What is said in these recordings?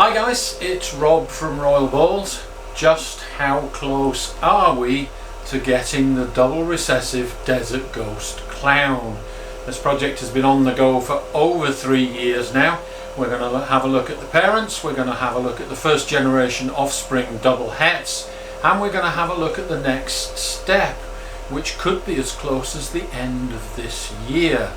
Hi guys, it's Rob from Royal Balls. Just how close are we to getting the double recessive Desert Ghost Clown? This project has been on the go for over 3 years now. We're going to have a look at the parents, we're going to have a look at the first generation offspring double hets, and we're going to have a look at the next step, which could be as close as the end of this year.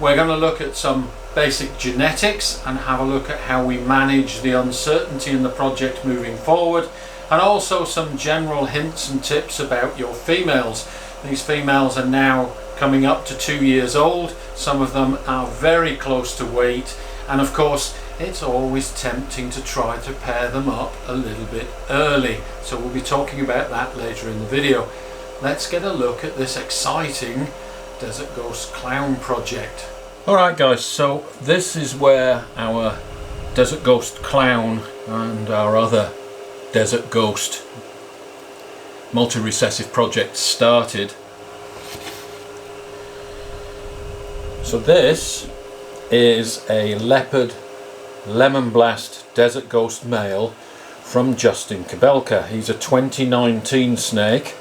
We're going to look at some basic genetics and have a look at how we manage the uncertainty in the project moving forward, and also some general hints and tips about your females. These females are now coming up to 2 years old. Some of them are very close to weight, and of course it's always tempting to try to pair them up a little bit early. So we'll be talking about that later in the video. Let's get a look at this exciting Desert Ghost Clown project. Alright guys, so this is where our Desert Ghost Clown and our other Desert Ghost multi-recessive project started. So this is a leopard lemon blast Desert Ghost male from Justin Kabelka. He's a 2019 snake,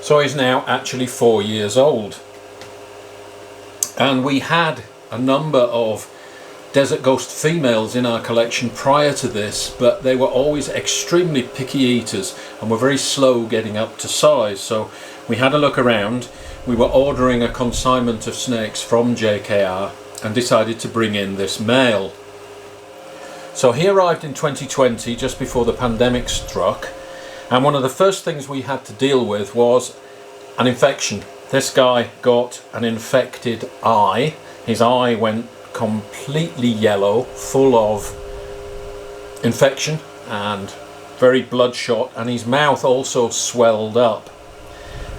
so he's now actually 4 years old. And we had a number of Desert Ghost females in our collection prior to this, but they were always extremely picky eaters and were very slow getting up to size. So we had a look around. We were ordering a consignment of snakes from JKR and decided to bring in this male. So he arrived in 2020, just before the pandemic struck, and one of the first things we had to deal with was an infection. This guy got an infected eye. His eye went completely yellow, full of infection and very bloodshot, and his mouth also swelled up.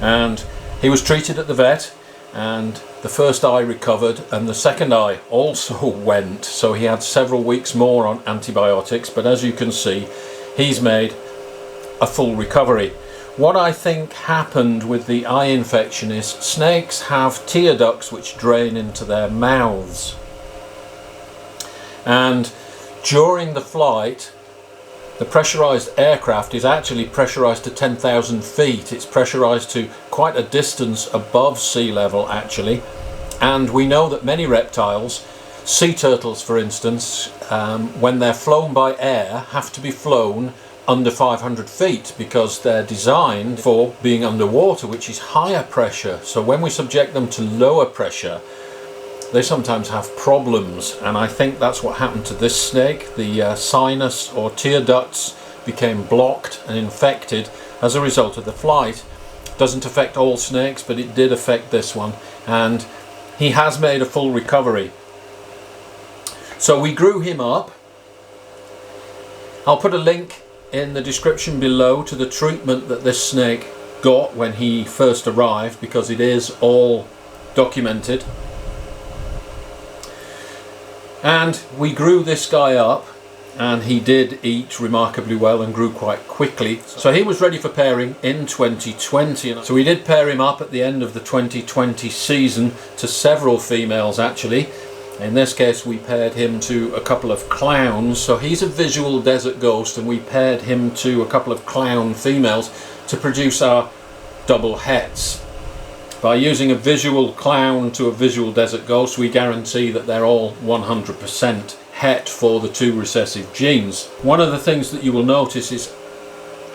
And he was treated at the vet, and the first eye recovered and the second eye also went, so he had several weeks more on antibiotics, but as you can see, he's made a full recovery. What I think happened with the eye infection is snakes have tear ducts which drain into their mouths, and during the flight the pressurized aircraft is actually pressurized to 10,000 feet. It's pressurized to quite a distance above sea level actually, and we know that many reptiles, sea turtles for instance, when they're flown by air, have to be flown under 500 feet because they're designed for being underwater, which is higher pressure. So when we subject them to lower pressure, they sometimes have problems, and I think that's what happened to this snake. The sinus or tear ducts became blocked and infected as a result of the flight. Doesn't affect all snakes, but it did affect this one, and he has made a full recovery. So we grew him up. I'll put a link in the description below to the treatment that this snake got when he first arrived, because it is all documented. And we grew this guy up, and he did eat remarkably well and grew quite quickly. So he was ready for pairing in 2020. So we did pair him up at the end of the 2020 season to several females actually. In this case we paired him to a couple of clowns. So he's a visual Desert Ghost, and we paired him to a couple of clown females to produce our double hets. By using a visual clown to a visual Desert Ghost, we guarantee that they're all 100% het for the two recessive genes. One of the things that you will notice is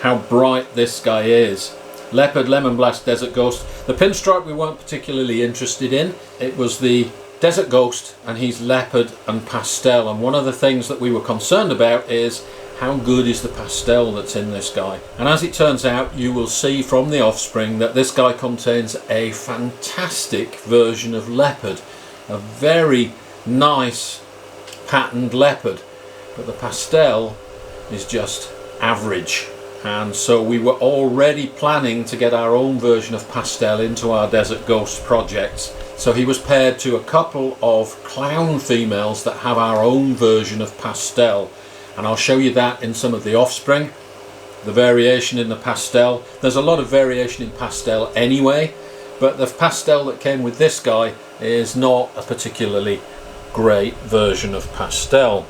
how bright this guy is. Leopard Lemon Blast Desert Ghost. The pinstripe we weren't particularly interested in. It was the Desert Ghost, and he's leopard and pastel, and one of the things that we were concerned about is how good is the pastel that's in this guy. And as it turns out, you will see from the offspring that this guy contains a fantastic version of leopard, a very nice patterned leopard, but the pastel is just average. And so we were already planning to get our own version of pastel into our Desert Ghost projects. So he was paired to a couple of clown females that have our own version of pastel, and I'll show you that in some of the offspring, the variation in the pastel. There's a lot of variation in pastel anyway, but the pastel that came with this guy is not a particularly great version of pastel.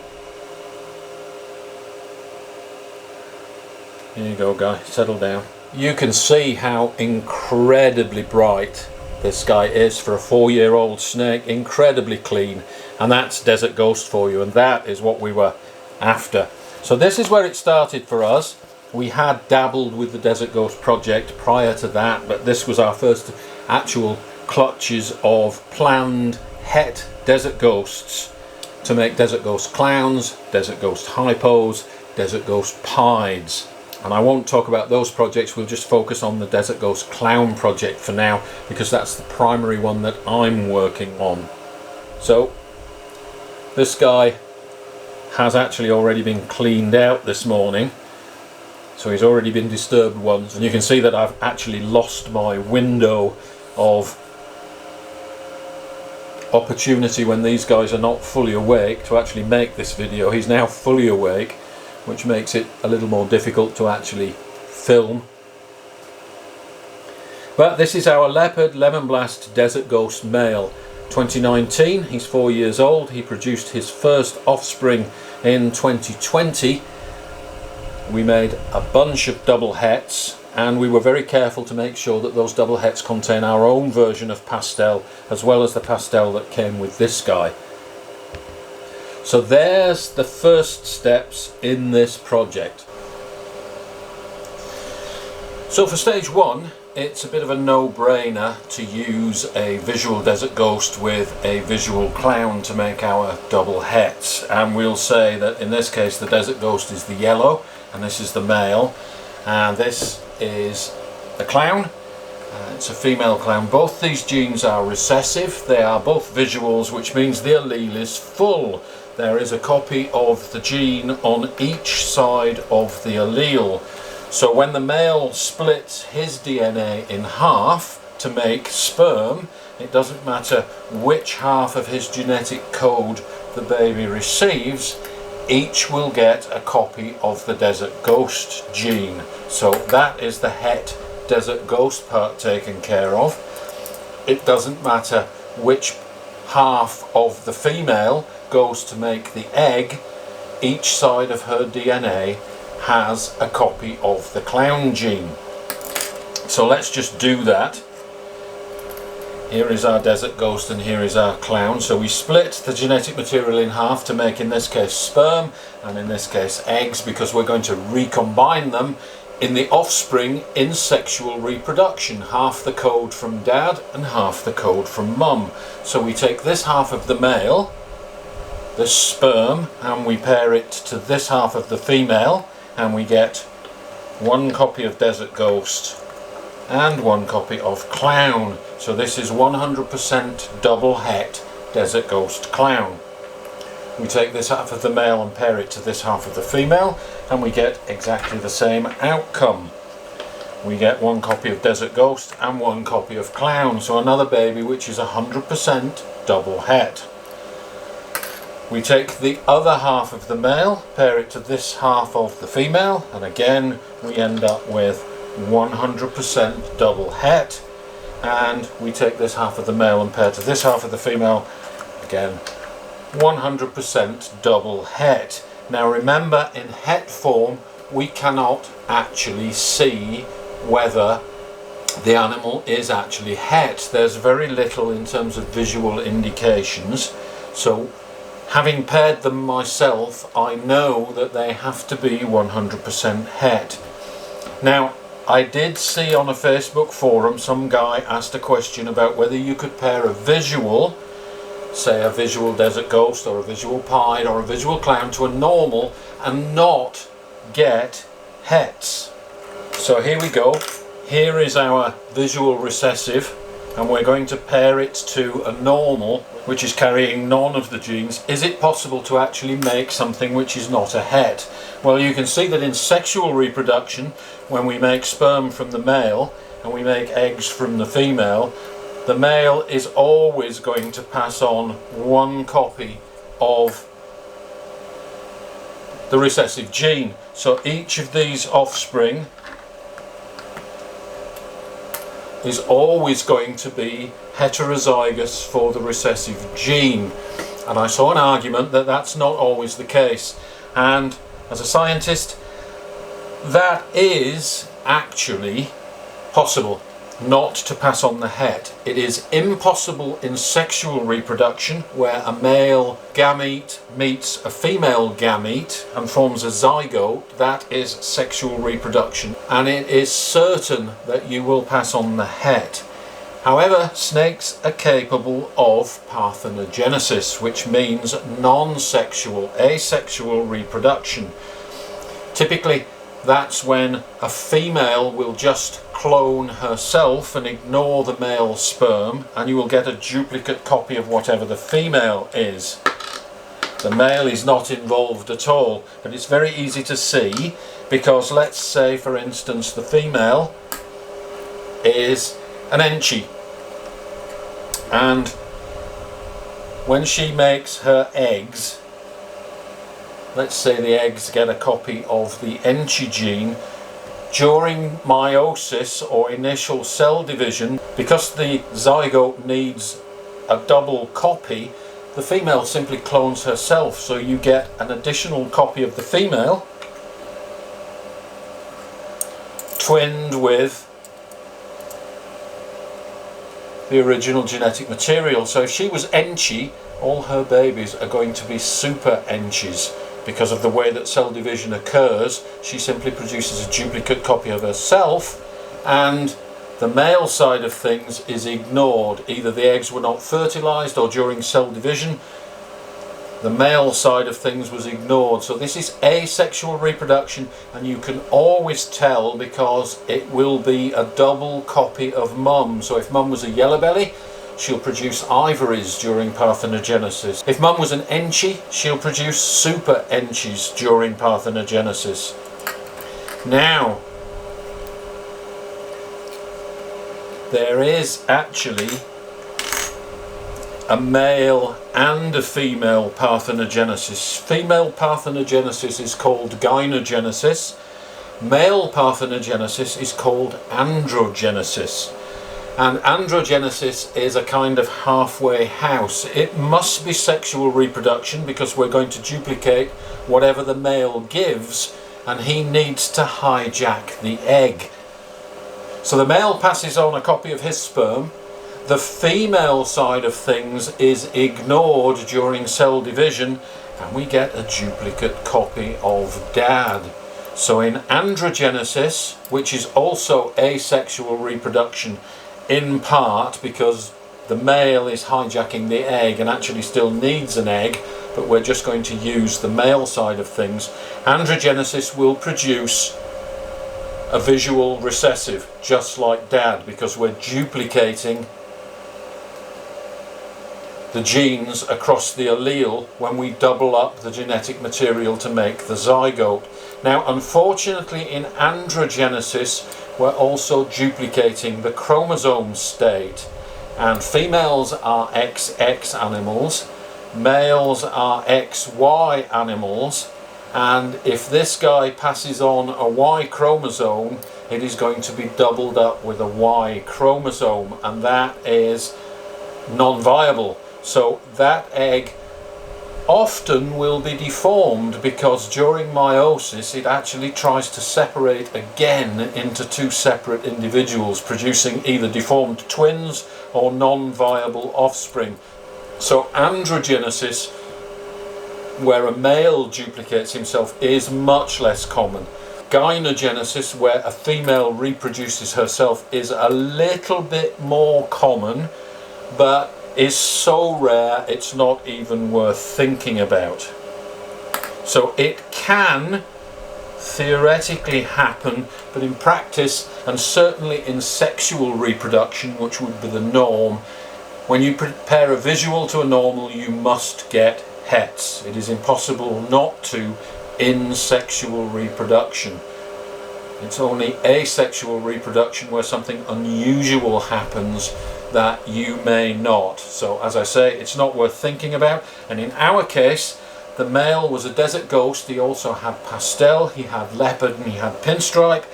Here you go, guy, settle down. You can see how incredibly bright this guy is for a 4-year-old snake, incredibly clean, and that's Desert Ghost for you, and that is what we were after. So this is where it started for us. We had dabbled with the Desert Ghost project prior to that, but this was our first actual clutches of planned het Desert Ghosts to make Desert Ghost clowns, Desert Ghost hypos, Desert Ghost pieds. And I won't talk about those projects, we'll just focus on the Desert Ghost Clown project for now, because that's the primary one that I'm working on. So this guy has actually already been cleaned out this morning, so he's already been disturbed once, and you can see that I've actually lost my window of opportunity when these guys are not fully awake to actually make this video. He's now fully awake, which makes it a little more difficult to actually film. But this is our Leopard Lemon Blast Desert Ghost male, 2019. He's 4 years old. He produced his first offspring in 2020. We made a bunch of double hets, and we were very careful to make sure that those double hets contain our own version of pastel, as well as the pastel that came with this guy. So there's the first steps in this project. So for stage one, it's a bit of a no-brainer to use a visual Desert Ghost with a visual clown to make our double hets. And we'll say that in this case the Desert Ghost is the yellow, and this is the male, and this is the clown. It's a female clown. Both these genes are recessive. They are both visuals, which means the allele is full. There is a copy of the gene on each side of the allele. So when the male splits his DNA in half to make sperm, it doesn't matter which half of his genetic code the baby receives, each will get a copy of the Desert Ghost gene. So that is the het Desert Ghost part taken care of. It doesn't matter which half of the female goes to make the egg, each side of her DNA has a copy of the clown gene. So let's just do that. Here is our Desert Ghost and here is our clown. So we split the genetic material in half to make, in this case, sperm, and in this case eggs, because we're going to recombine them in the offspring in sexual reproduction. Half the code from dad and half the code from mum. So we take this half of the male, the sperm, and we pair it to this half of the female, and we get one copy of Desert Ghost and one copy of clown. So this is 100% double het Desert Ghost clown. We take this half of the male and pair it to this half of the female, and we get exactly the same outcome. We get one copy of Desert Ghost and one copy of clown, so another baby which is 100% double het. We take the other half of the male, pair it to this half of the female, and again we end up with 100% double het. And we take this half of the male and pair to this half of the female, again 100% double het. Now remember, in het form we cannot actually see whether the animal is actually het. There's very little in terms of visual indications, so having paired them myself, I know that they have to be 100% het. Now, I did see on a Facebook forum some guy asked a question about whether you could pair a visual, say a visual Desert Ghost or a visual pied or a visual clown, to a normal and not get hets. So here we go. Here is our visual recessive, and we're going to pair it to a normal which is carrying none of the genes. Is it possible to actually make something which is not a het? Well, you can see that in sexual reproduction, when we make sperm from the male and we make eggs from the female, the male is always going to pass on one copy of the recessive gene. So each of these offspring is always going to be heterozygous for the recessive gene. And I saw an argument that that's not always the case. And as a scientist, that is actually possible, not to pass on the het. It is impossible in sexual reproduction, where a male gamete meets a female gamete and forms a zygote. That is sexual reproduction, and it is certain that you will pass on the het. However, snakes are capable of parthenogenesis, which means non-sexual, asexual reproduction. Typically, that's when a female will just clone herself and ignore the male sperm, and you will get a duplicate copy of whatever the female is. The male is not involved at all, but it's very easy to see, because let's say, for instance, the female is an enchi, and when she makes her eggs, let's say the eggs get a copy of the enchi gene, during meiosis or initial cell division, because the zygote needs a double copy, the female simply clones herself, so you get an additional copy of the female twinned with the original genetic material. So if she was enchi, all her babies are going to be super enchis. Because of the way that cell division occurs, she simply produces a duplicate copy of herself, and the male side of things is ignored. Either the eggs were not fertilized, or during cell division the male side of things was ignored. So this is asexual reproduction, and you can always tell because it will be a double copy of mum. So if mum was a yellow belly, she'll produce ivories during parthenogenesis. If mum was an enchi, she'll produce super enchis during parthenogenesis. Now, there is actually a male and a female parthenogenesis. Female parthenogenesis is called gynogenesis. Male parthenogenesis is called androgenesis. And androgenesis is a kind of halfway house. It must be sexual reproduction, because we're going to duplicate whatever the male gives, and he needs to hijack the egg. So the male passes on a copy of his sperm. The female side of things is ignored during cell division, and we get a duplicate copy of dad. So in androgenesis, which is also asexual reproduction in part because the male is hijacking the egg and actually still needs an egg, but we're just going to use the male side of things, androgenesis will produce a visual recessive, just like dad, because we're duplicating the genes across the allele when we double up the genetic material to make the zygote. Now, unfortunately, in androgenesis, we're also duplicating the chromosome state, and females are XX animals, males are XY animals, and if this guy passes on a Y chromosome, it is going to be doubled up with a Y chromosome, and that is non-viable. So that egg often will be deformed, because during meiosis it actually tries to separate again into two separate individuals, producing either deformed twins or non-viable offspring. So androgenesis, where a male duplicates himself, is much less common. Gynogenesis, where a female reproduces herself, is a little bit more common, but is so rare it's not even worth thinking about. So it can theoretically happen, but in practice, and certainly in sexual reproduction, which would be the norm, when you compare a visual to a normal, you must get hets. It is impossible not to in sexual reproduction. It's only asexual reproduction where something unusual happens that you may not. So as I say, it's not worth thinking about. And in our case, the male was a desert ghost. He also had pastel, he had leopard, and he had pinstripe.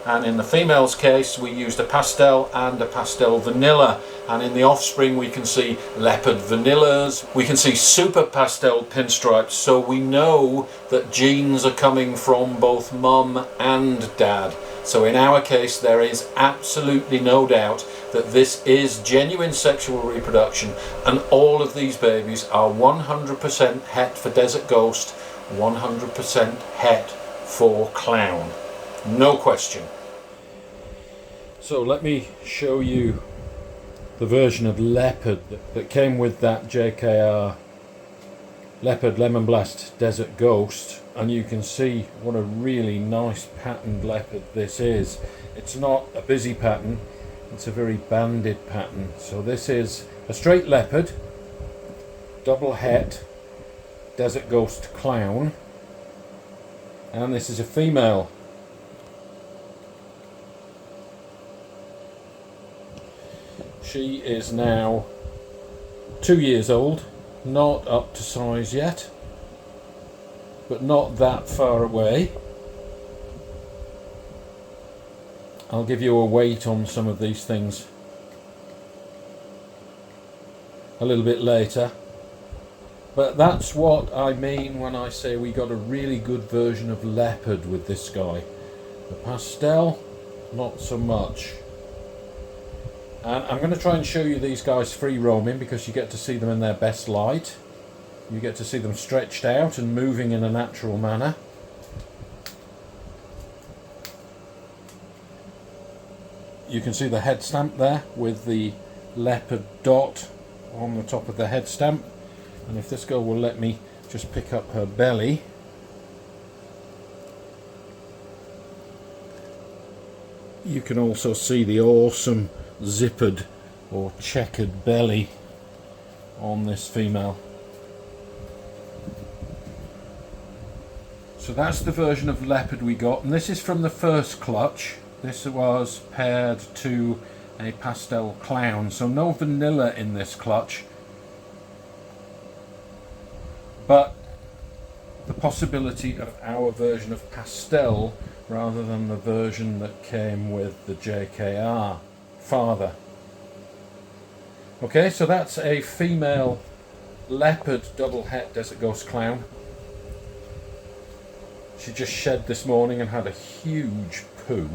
And in the female's case we used a pastel and a pastel vanilla, and in the offspring we can see leopard vanillas, we can see super pastel pinstripes, so we know that genes are coming from both mum and dad. So in our case there is absolutely no doubt that this is genuine sexual reproduction, and all of these babies are 100% het for desert ghost, 100% het for clown. No question. So let me show you the version of leopard that came with that JKR Leopard Lemon Blast Desert Ghost, and you can see what a really nice patterned leopard this is. It's not a busy pattern, it's a very banded pattern. So this is a straight leopard, double het Desert Ghost Clown, and this is a female. She is now 2 years old, not up to size yet, but not that far away. I'll give you a weight on some of these things a little bit later. But that's what I mean when I say we got a really good version of leopard with this guy. The pastel, not so much. And I'm going to try and show you these guys free roaming because you get to see them in their best light. You get to see them stretched out and moving in a natural manner. You can see the head stamp there with the leopard dot on the top of the head stamp. And if this girl will let me just pick up her belly, you can also see the awesome zippered or checkered belly on this female. So that's the version of leopard we got, and this is from the first clutch. This was paired to a pastel clown, so no vanilla in this clutch, but the possibility of our version of pastel rather than the version that came with the JKR father. Okay, so that's a female leopard double het Desert Ghost Clown. She just shed this morning and had a huge poo.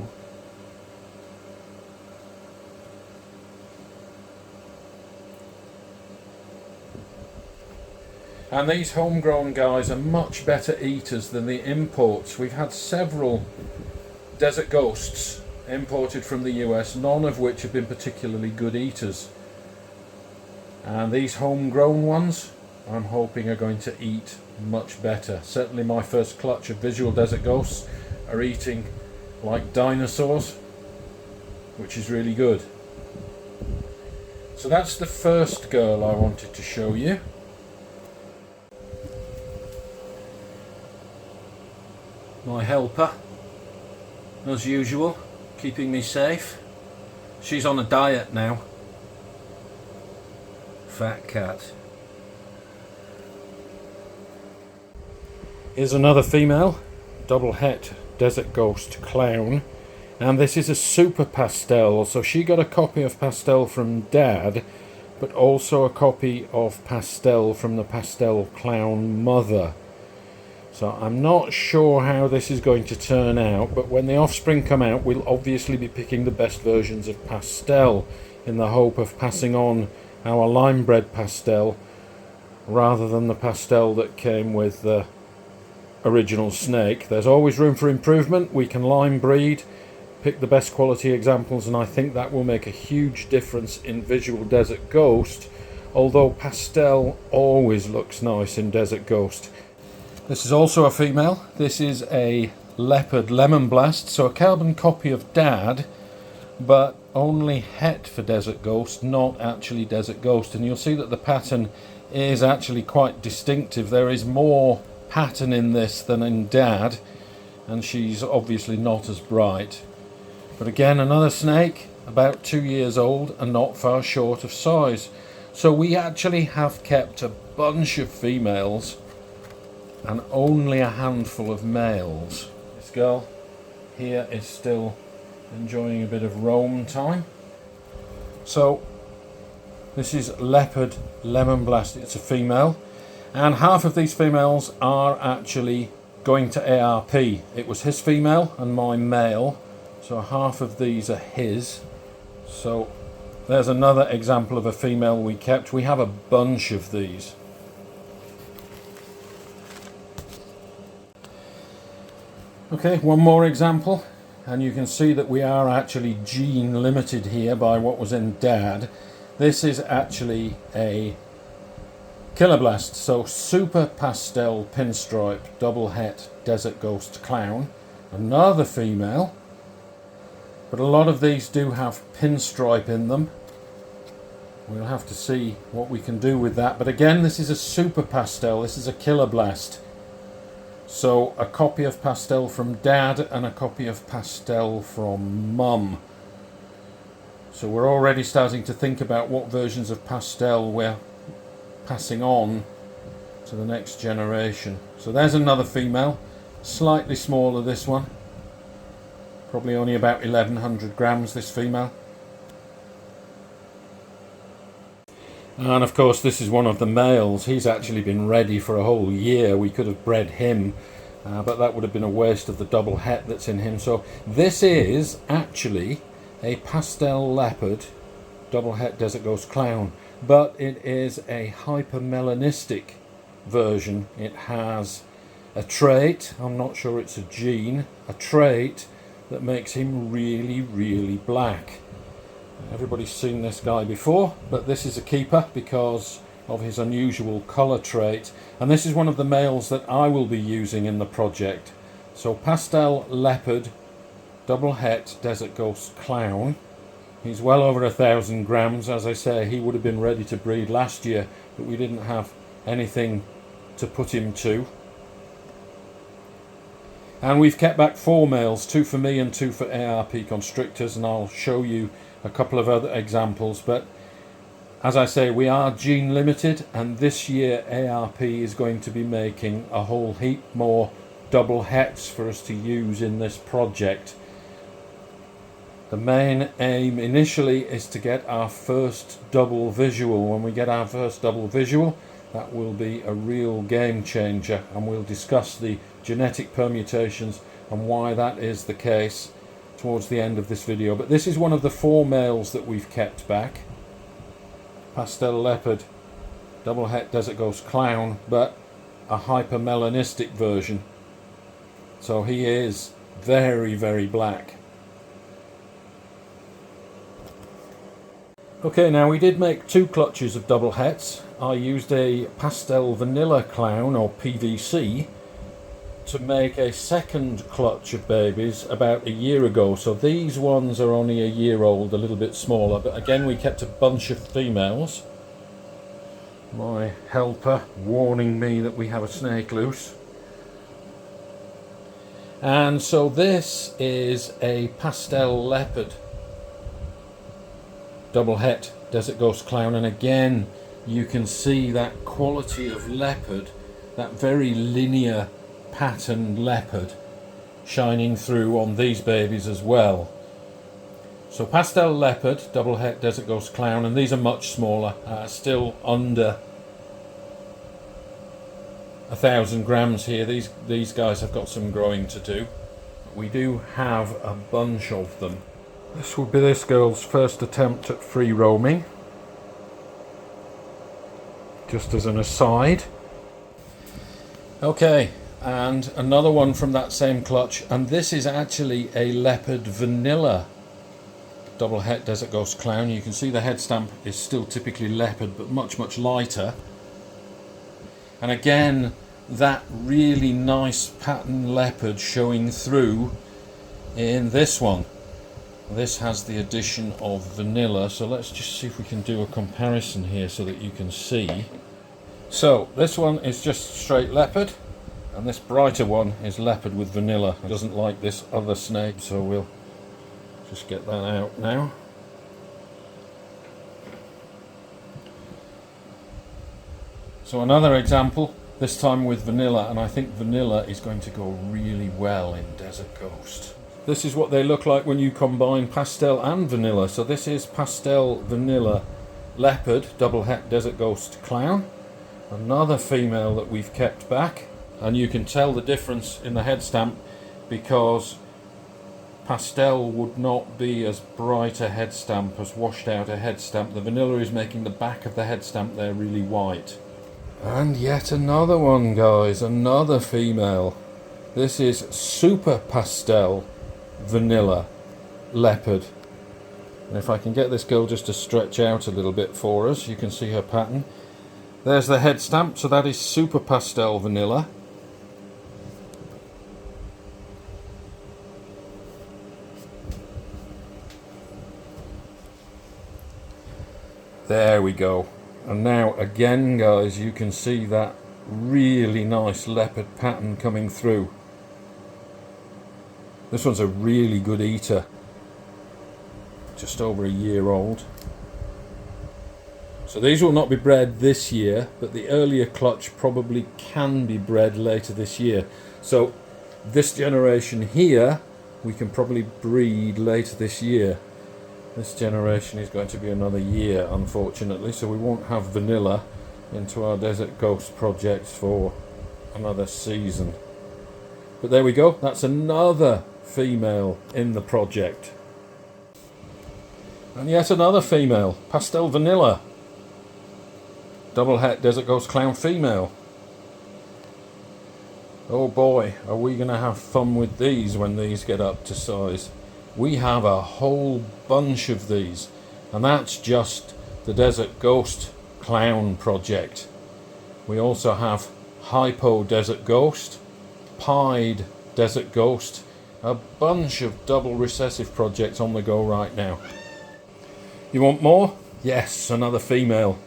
And these homegrown guys are much better eaters than the imports. We've had several Desert Ghosts imported from the US, none of which have been particularly good eaters. And these homegrown ones, I'm hoping are going to eat much better. Certainly my first clutch of visual Desert Ghosts are eating like dinosaurs, which is really good. So that's the first girl I wanted to show you. My helper, as usual, keeping me safe. She's on a diet now. Fat cat. Here's another female, double het Desert Ghost Clown, and this is a super pastel, so she got a copy of pastel from Dad, but also a copy of pastel from the pastel clown mother. So I'm not sure how this is going to turn out, but when the offspring come out we'll obviously be picking the best versions of pastel in the hope of passing on our lime bred pastel rather than the pastel that came with the original snake. There's always room for improvement. We can lime breed, pick the best quality examples, and I think that will make a huge difference in visual Desert Ghost, although pastel always looks nice in Desert Ghost. This is also a female. This is a leopard lemon blast, so a carbon copy of Dad, but only het for Desert Ghost, not actually Desert Ghost. And you'll see that the pattern is actually quite distinctive. There is more pattern in this than in Dad, and she's obviously not as bright. But again, another snake, about 2 years old and not far short of size. So we actually have kept a bunch of females and only a handful of males. This girl here is still enjoying a bit of roam time. So this is Leopard Lemon Blast. It's a female, and half of these females are actually going to ARP. It was his female and my male, so half of these are his. So there's another example of a female we kept. We have a bunch of these. Okay, one more example, and you can see that we are actually gene limited here by what was in Dad. This is actually a Killer Blast, so Super Pastel Pinstripe Double Het Desert Ghost Clown, another female, but a lot of these do have pinstripe in them. We'll have to see what we can do with that, but again, this is a Super Pastel, this is a Killer Blast. So a copy of Pastel from Dad and a copy of Pastel from Mum. So we're already starting to think about what versions of Pastel we're passing on to the next generation. So there's another female, slightly smaller this one. Probably only about 1100 grams, this female. And of course this is one of the males. He's actually been ready for a whole year. We could have bred him, but that would have been a waste of the double het that's in him. So this is actually a Pastel Leopard Double Het Desert Ghost Clown, but it is a hypermelanistic version. It has a trait, I'm not sure it's a gene, a trait that makes him really, really black. Everybody's seen this guy before, but this is a keeper because of his unusual colour trait, and this is one of the males that I will be using in the project. So Pastel Leopard Double Het Desert Ghost Clown. He's well over 1,000 grams. As I say, he would have been ready to breed last year, but we didn't have anything to put him to. And we've kept back 4 males, 2 for me and 2 for ARP constrictors, and I'll show you a couple of other examples. But as I say, we are gene limited, and this year ARP is going to be making a whole heap more double hets for us to use in this project. The main aim initially is to get our first double visual. When we get our first double visual, that will be a real game changer, and we'll discuss the genetic permutations and why that is the case towards the end of this video. But this is one of the 4 males that we've kept back. Pastel Leopard Double Het Desert Ghost Clown, but a hypermelanistic version. So he is very, very black. Okay, now we did make 2 clutches of double hets. I used a Pastel Vanilla Clown, or PVC, to make a second clutch of babies about a year ago. So these ones are only a year old, a little bit smaller, but again we kept a bunch of females. My helper warning me that we have a snake loose. And so this is a Pastel Leopard Double Het Desert Ghost Clown, and again you can see that quality of leopard, that very linear patterned leopard shining through on these babies as well. So Pastel Leopard Double Het Desert Ghost Clown, and these are much smaller, still under 1,000 grams here. These guys have got some growing to do. We do have a bunch of them. This will be this girl's first attempt at free roaming, just as an aside. Okay, and another one from that same clutch, and this is actually a Leopard Vanilla Double Het Desert Ghost Clown. You can see the head stamp is still typically leopard, but much, much lighter. And again, that really nice pattern leopard showing through in this one. This has the addition of vanilla, so let's just see if we can do a comparison here so that you can see. So this one is just straight leopard, and this brighter one is leopard with vanilla. It doesn't like this other snake, so we'll just get that out now. So another example, this time with vanilla, and I think vanilla is going to go really well in Desert Ghost. this is what they look like when you combine pastel and vanilla. So this is pastel vanilla leopard, double het desert ghost clown. Another female that we've kept back. And you can tell the difference in the head stamp because pastel would not be as bright a head stamp, as washed out a head stamp. The vanilla is making the back of the head stamp there really white. And yet another one, guys, another female. This is super pastel vanilla leopard. And if I can get this girl just to stretch out a little bit for us, you can see her pattern. There's the head stamp, so that is super pastel vanilla. There we go. And now again, guys, you can see that really nice leopard pattern coming through. This one's a really good eater. Just over a year old. So these will not be bred this year, but the earlier clutch probably can be bred later this year. So this generation here, we can probably breed later this year. This generation is going to be another year, unfortunately, so we won't have vanilla into our Desert Ghost projects for another season. But there we go, that's another female in the project. And yet another female, pastel vanilla, double het Desert Ghost clown female. Oh boy, are we going to have fun with these when these get up to size. We have a whole bunch of these, and that's just the Desert Ghost clown project. We also have Hypo Desert Ghost, Pied Desert Ghost, a bunch of double recessive projects on the go right now. You want more? Yes, another female.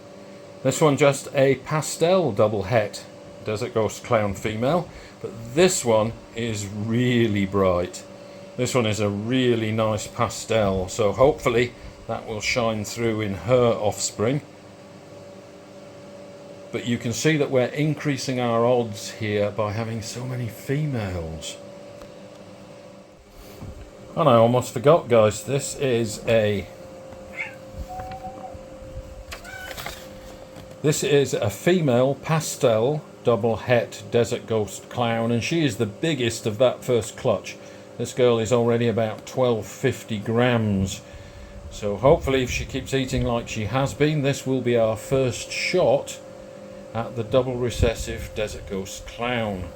This one just a pastel double het Desert Ghost clown female, but this one is really bright. This one is a really nice pastel, so hopefully that will shine through in her offspring. But you can see that we're increasing our odds here by having so many females. And I almost forgot, guys, this is a female pastel double het Desert Ghost clown, and she is the biggest of that first clutch. This girl is already about 1250 grams. So hopefully if she keeps eating like she has been, this will be our first shot at the double recessive Desert Ghost clown.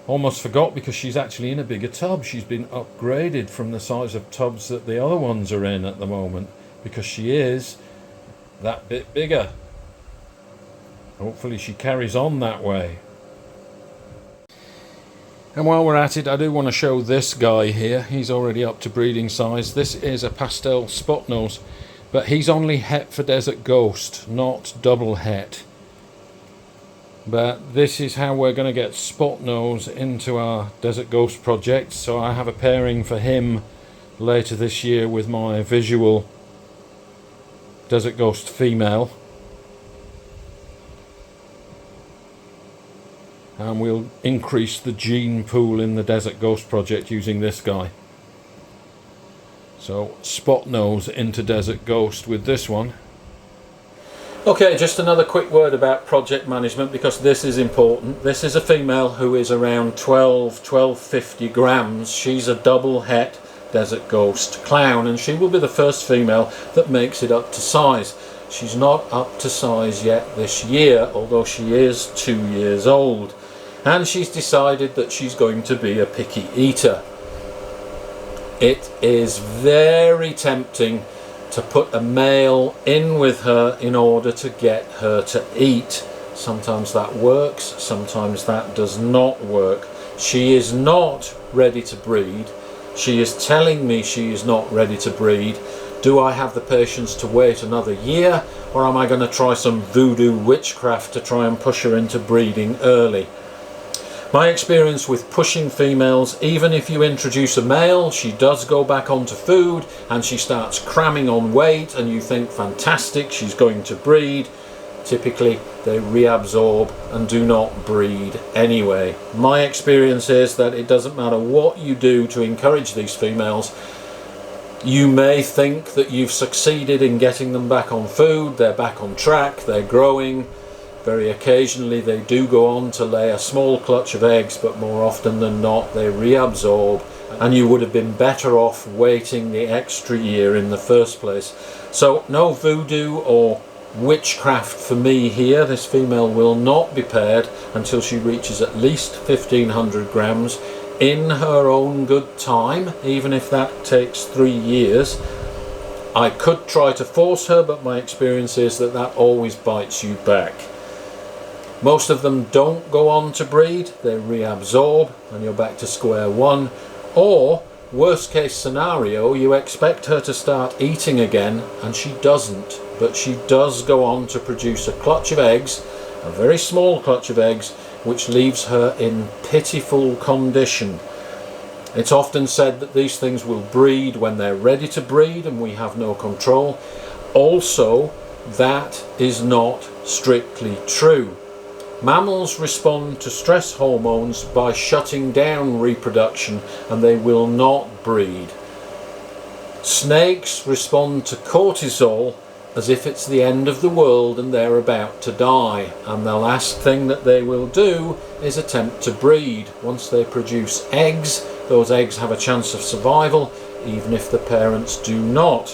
Almost forgot because she's actually in a bigger tub. She's been upgraded from the size of tubs that the other ones are in at the moment because she is that bit bigger. Hopefully she carries on that way. And while we're at it, I do want to show this guy here. He's already up to breeding size. This is a pastel spot nose, but he's only het for Desert Ghost, not double het. But this is how we're going to get spot nose into our Desert Ghost project. So I have a pairing for him later this year with my visual Desert Ghost female. And we'll increase the gene pool in the Desert Ghost project using this guy. So spot nose into Desert Ghost with this one. Okay, just another quick word about project management because this is important. This is a female who is around 1250 grams. She's a double het Desert Ghost clown, and she will be the first female that makes it up to size. She's not up to size yet this year, although she is 2 years old. And she's decided that she's going to be a picky eater. It is very tempting to put a male in with her in order to get her to eat. Sometimes that works, sometimes that does not work. She is not ready to breed. She is telling me she is not ready to breed. Do I have the patience to wait another year, or am I going to try some voodoo witchcraft to try and push her into breeding early? My experience with pushing females, even if you introduce a male, she does go back onto food and she starts cramming on weight and you think fantastic, she's going to breed. typically they reabsorb and do not breed anyway. My experience is that it doesn't matter what you do to encourage these females. You may think that you've succeeded in getting them back on food, they're back on track, they're growing. Very occasionally they do go on to lay a small clutch of eggs, but more often than not they reabsorb, and you would have been better off waiting the extra year in the first place. So no voodoo or witchcraft for me here. This female will not be paired until she reaches at least 1500 grams in her own good time, even if that takes 3 years. I could try to force her, but my experience is that that always bites you back. Most of them don't go on to breed, they reabsorb and you're back to square one. Or, worst case scenario, you expect her to start eating again and she doesn't, but she does go on to produce a clutch of eggs, a very small clutch of eggs, which leaves her in pitiful condition. It's often said that these things will breed when they're ready to breed and we have no control. Also, that is not strictly true. Mammals respond to stress hormones by shutting down reproduction and they will not breed. Snakes respond to cortisol as if it's the end of the world and they're about to die, and the last thing that they will do is attempt to breed. Once they produce eggs, those eggs have a chance of survival even if the parents do not.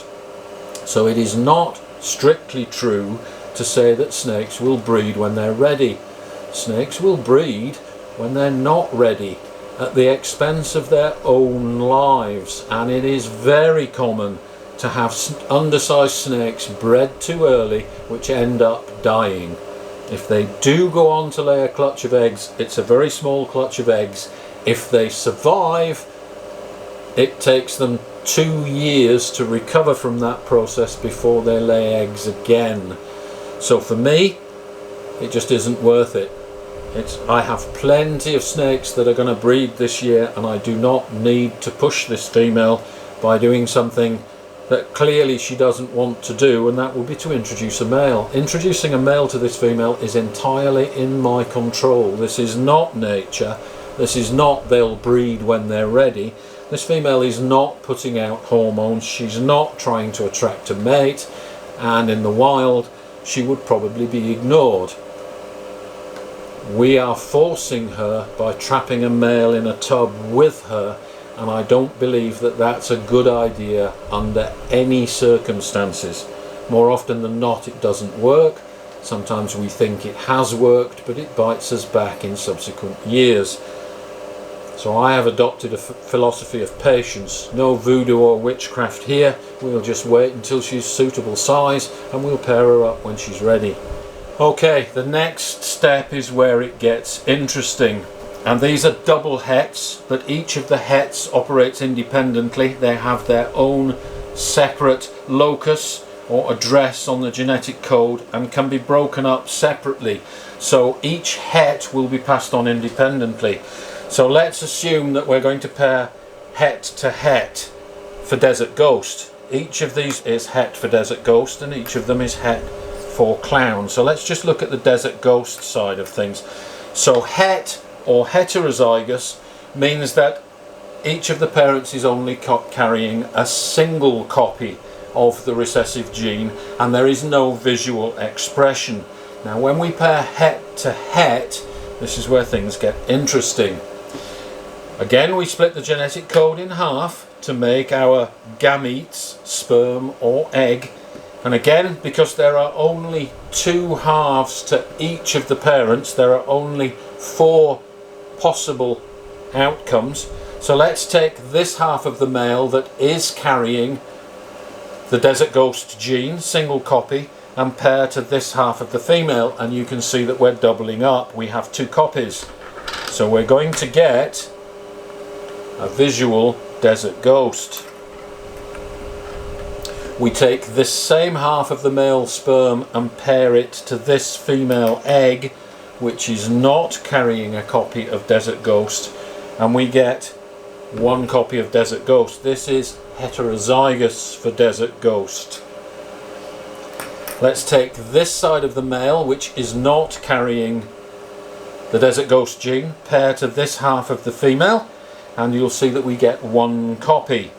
So it is not strictly true to say that snakes will breed when they're ready. Snakes will breed when they're not ready, at the expense of their own lives, and it is very common to have undersized snakes bred too early which end up dying. If they do go on to lay a clutch of eggs, it's a very small clutch of eggs. If they survive, it takes them 2 years to recover from that process before they lay eggs again. So for me, it just isn't worth it. I have plenty of snakes that are going to breed this year, and I do not need to push this female by doing something that clearly she doesn't want to do, and that will be to introduce a male. Introducing a male to this female is entirely in my control. This is not nature. This is not they'll breed when they're ready. This female is not putting out hormones. She's not trying to attract a mate, and in the wild she would probably be ignored. We are forcing her by trapping a male in a tub with her, and I don't believe that that's a good idea under any circumstances. More often than not it doesn't work. Sometimes we think it has worked, but it bites us back in subsequent years. So I have adopted a philosophy of patience. No voodoo or witchcraft here. We'll just wait until she's suitable size and we'll pair her up when she's ready. Okay, the next step is where it gets interesting. And these are double hets, but each of the hets operates independently. They have their own separate locus or address on the genetic code and can be broken up separately. So each het will be passed on independently. So let's assume that we're going to pair het to het for Desert Ghost. Each of these is het for Desert Ghost and each of them is het for Clown. So let's just look at the Desert Ghost side of things. So het or heterozygous means that each of the parents is only carrying a single copy of the recessive gene and there is no visual expression. Now when we pair het to het, this is where things get interesting. Again, we split the genetic code in half to make our gametes, sperm or egg. And again, because there are only 2 halves to each of the parents, there are only 4 possible outcomes. So let's take this half of the male that is carrying the Desert Ghost gene, single copy, and pair to this half of the female, and you can see that we're doubling up. We have 2 copies. So we're going to get a visual Desert Ghost. We take this same half of the male sperm and pair it to this female egg, which is not carrying a copy of Desert Ghost, and we get 1 copy of Desert Ghost. This is heterozygous for Desert Ghost. Let's take this side of the male, which is not carrying the Desert Ghost gene, pair to this half of the female, and you'll see that we get one copy.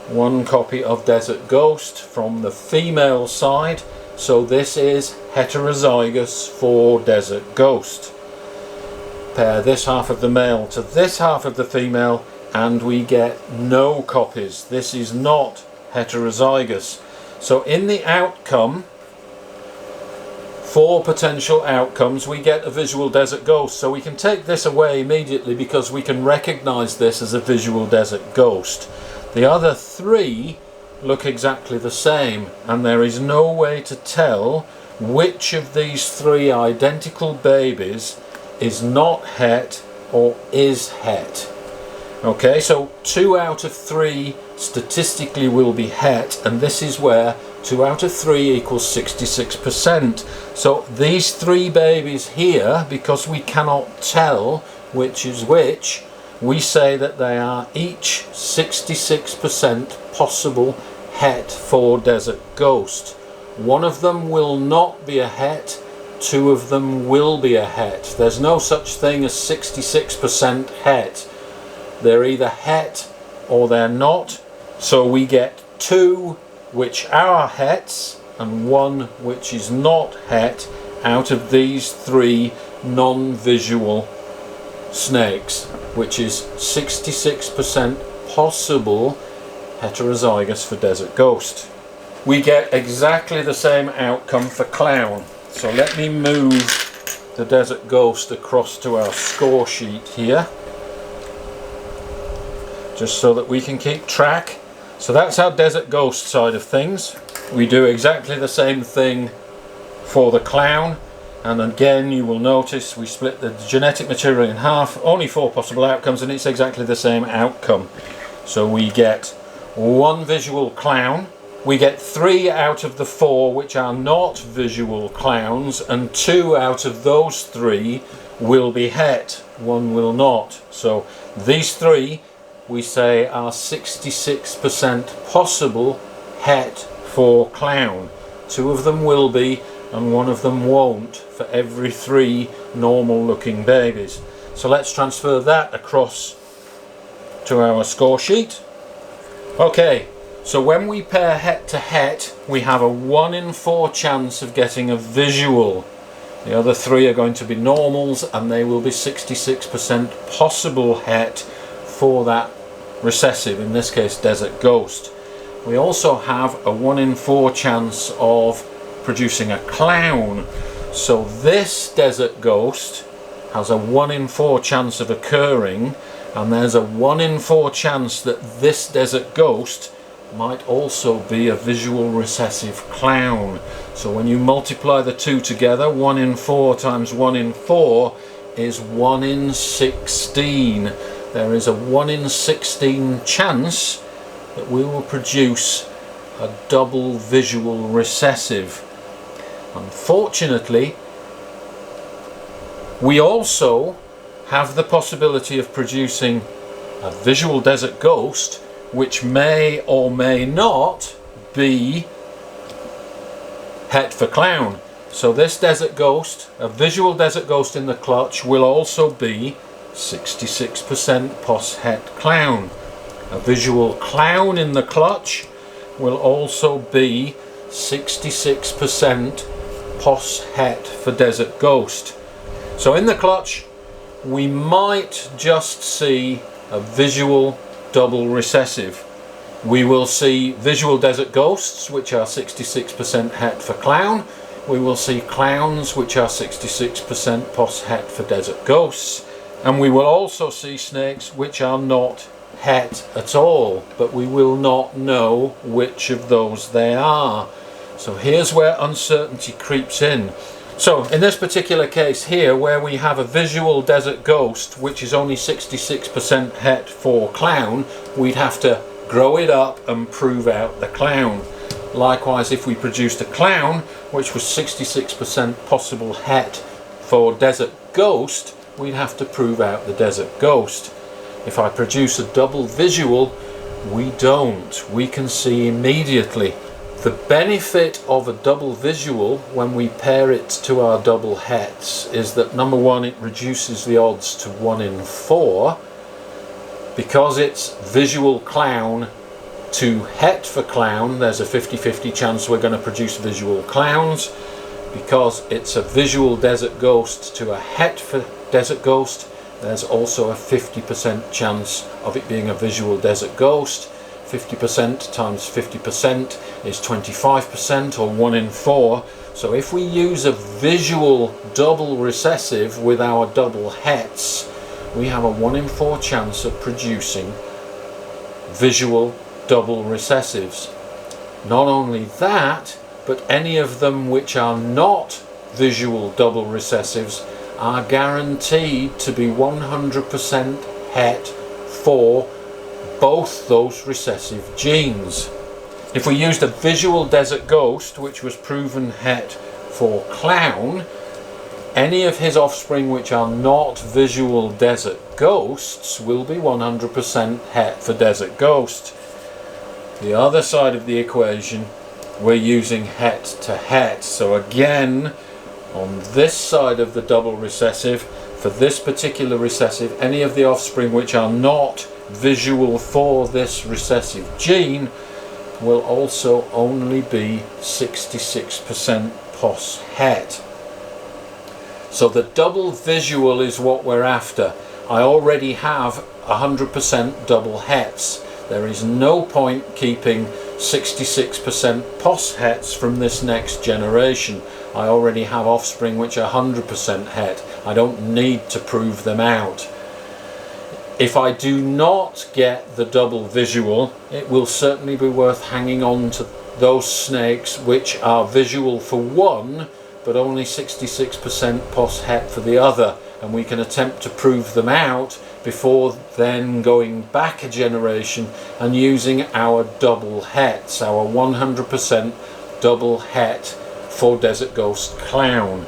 One copy of Desert Ghost from the female side, so this is heterozygous for Desert Ghost. Pair this half of the male to this half of the female and we get no copies. This is not heterozygous. So in the outcome, 4 potential outcomes, we get a visual Desert Ghost. So we can take this away immediately because we can recognize this as a visual Desert Ghost. The other 3 look exactly the same, and there is no way to tell which of these 3 identical babies is not het or is het. Okay, so 2 out of 3 statistically will be het, and this is where 2 out of 3 equals 66%. So these 3 babies here, because we cannot tell which is which, we say that they are each 66% possible het for Desert Ghost. One of them will not be a het, 2 of them will be a het. There's no such thing as 66% het. They're either het or they're not. So we get 2 which are hets and 1 which is not het out of these 3 non-visual snakes, which is 66% possible heterozygous for Desert Ghost. We get exactly the same outcome for clown. So let me move the Desert Ghost across to our score sheet here, just so that we can keep track. So that's our Desert Ghost side of things. We do exactly the same thing for the clown, and again you will notice we split the genetic material in half, only 4 possible outcomes, and it's exactly the same outcome. So we get 1 visual clown, we get 3 out of the 4 which are not visual clowns, and 2 out of those 3 will be het, 1 will not. So these 3 we say are 66% possible het for clown. 2 of them will be and 1 of them won't for every 3 normal looking babies. So let's transfer that across to our score sheet. Okay, so when we pair het to het, we have a 1 in 4 chance of getting a visual. The other 3 are going to be normals, and they will be 66% possible het for that recessive, in this case Desert Ghost. We also have a 1 in 4 chance of producing a clown. So this Desert Ghost has a 1 in 4 chance of occurring, and there's a 1 in 4 chance that this Desert Ghost might also be a visual recessive clown. So when you multiply the 2 together, 1 in 4 times 1 in 4 is 1 in 16. There is a 1 in 16 chance that we will produce a double visual recessive. Unfortunately, we also have the possibility of producing a visual Desert Ghost which may or may not be het for clown. So this Desert Ghost, a visual Desert Ghost in the clutch, will also be 66% pos het clown. A visual clown in the clutch will also be 66% pos het for Desert Ghost. So in the clutch we might just see a visual double recessive. We will see visual Desert Ghosts which are 66% het for clown. We will see clowns which are 66% pos het for Desert Ghosts. And we will also see snakes which are not het at all, but we will not know which of those they are. So here's where uncertainty creeps in. So in this particular case here, where we have a visual Desert Ghost which is only 66% het for clown, we'd have to grow it up and prove out the clown. Likewise, if we produced a clown which was 66% possible het for Desert Ghost, we'd have to prove out the Desert Ghost. If I produce a double visual, we don't. We can see immediately The benefit of a double visual when we pair it to our double hets is that number one, it reduces the odds to 1 in 4, because it's visual clown to het for clown. There's a 50-50 chance we're going to produce visual clowns. Because it's a visual desert ghost to a het for desert ghost, there's also a 50% chance of it being a visual desert ghost. 50% times 50% is 25%, or 1 in 4. So if we use a visual double recessive with our double hets, we have a 1 in 4 chance of producing visual double recessives. Not only that, but any of them which are not visual double recessives are guaranteed to be 100% het for both those recessive genes. If we used a visual desert ghost which was proven het for clown, any of his offspring which are not visual desert ghosts will be 100% het for desert ghost. The other side of the equation, we're using het to het. So again, on this side of the double recessive, for this particular recessive, any of the offspring which are not visual for this recessive gene will also only be 66% pos het. So the double visual is what we're after. I already have 100% double hets. There is no point keeping 66% pos hets from this next generation. I already have offspring which are 100% het. I don't need to prove them out. If I do not get the double visual, it will certainly be worth hanging on to those snakes which are visual for one but only 66% pos het for the other, and we can attempt to prove them out before then going back a generation and using our double hets, our 100% double het for Desert Ghost Clown.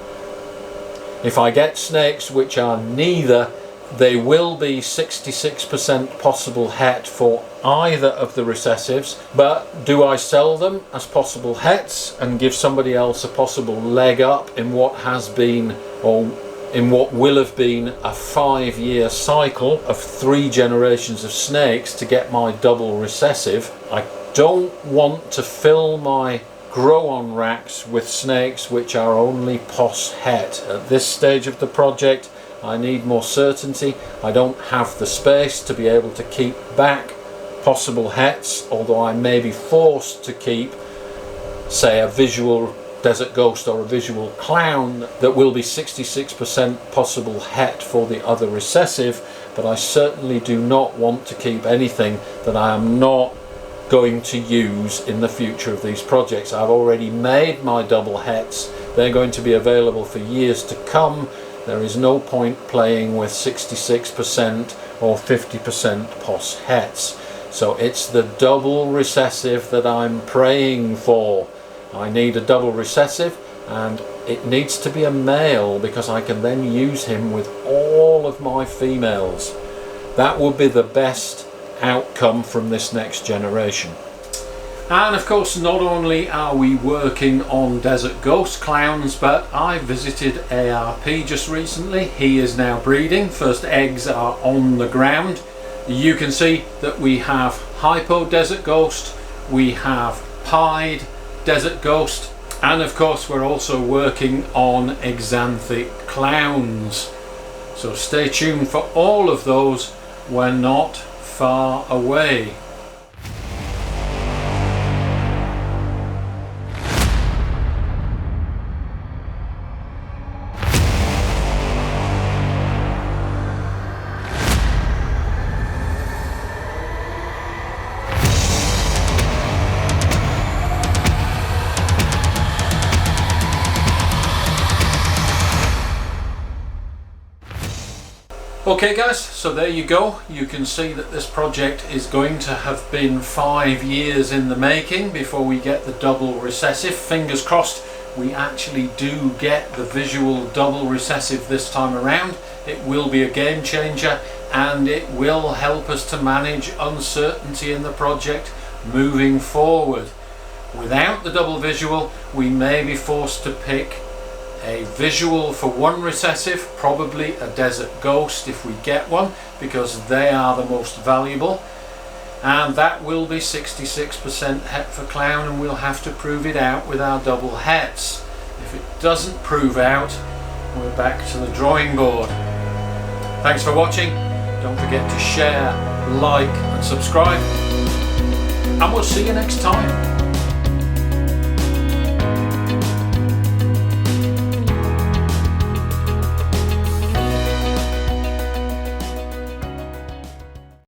If I get snakes which are neither, they will be 66% possible het for either of the recessives, but do I sell them as possible hets and give somebody else a possible leg up in what has been, or in what will have been, a 5-year cycle of 3 generations of snakes to get my double recessive? I don't want to fill my grow-on racks with snakes which are only pos het. At this stage of the project, I need more certainty. I don't have the space to be able to keep back possible hets, although I may be forced to keep, say, a visual Desert Ghost or a visual Clown that will be 66% possible het for the other recessive, but I certainly do not want to keep anything that I am not going to use in the future of these projects. I've already made my double hets. They're going to be available for years to come. There is no point playing with 66% or 50% pos hets. So it's the double recessive that I'm praying for. I need a double recessive, and it needs to be a male because I can then use him with all of my females. That would be the best outcome from this next generation. And of course, not only are we working on Desert Ghost Clowns, but I visited ARP just recently. He is now breeding. First eggs are on the ground. You can see that we have Hypo Desert Ghost, we have Pied Desert Ghost, and of course we're also working on Exanthic Clowns. So stay tuned for all of those. We're not far away. Okay guys, so there you go. You can see that this project is going to have been 5 years in the making before we get the double recessive. Fingers crossed we actually do get the visual double recessive this time around. It will be a game changer, and it will help us to manage uncertainty in the project moving forward. Without the double visual, we may be forced to pick a visual for one recessive, probably a desert ghost if we get one, because they are the most valuable, and that will be 66% het for clown, and we'll have to prove it out with our double hets. If it doesn't prove out, we're back to the drawing board. Thanks for watching. Don't forget to share, like and subscribe, and we'll see you next time.